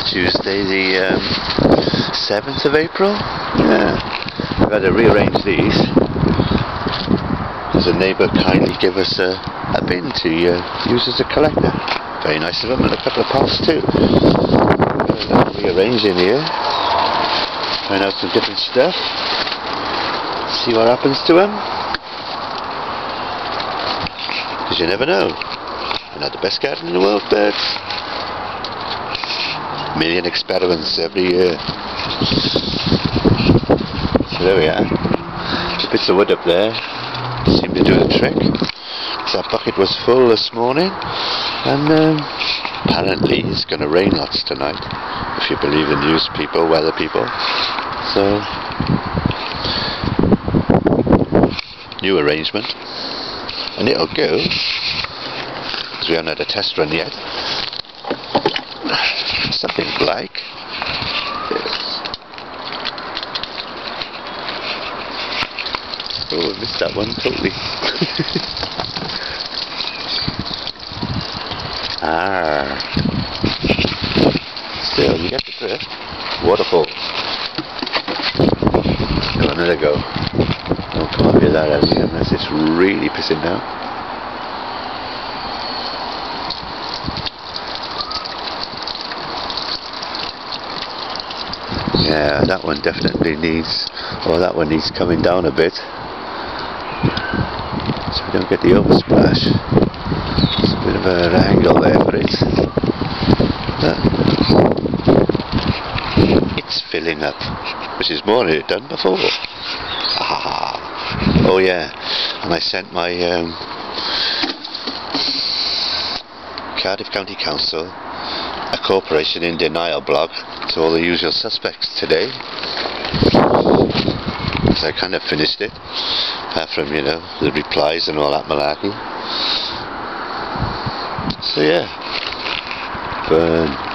Tuesday the 7th of April. Yeah, I've had to rearrange these because a neighbour kindly gave us a bin to use as a collector. Very nice of them, and a couple of pots too. Rearrange in here, find out some different stuff, see what happens to them, because you never know. You're not the best garden in the world, birds. Million experiments every year. So there we are. The bits of wood up there seem to do the trick. That bucket was full this morning, and apparently it's going to rain lots tonight, if you believe the news people, weather people. So, new arrangement, and it'll go, because we haven't had a test run yet. Something like this. Oh, I missed that one totally. Still, you get the drift. Waterfall. Got another go. Don't come up here that early unless it's really pissing down. Yeah, that one definitely needs, or that one needs coming down a bit, so we don't get the oversplash. It's a bit of an angle there for it. It's filling up, which is more than it done before. Oh yeah, and I sent my Cardiff County Council a corporation in denial blog to all the usual suspects today. So I kind of finished it, apart from, you know, the replies and all that malarkey. So yeah, burn.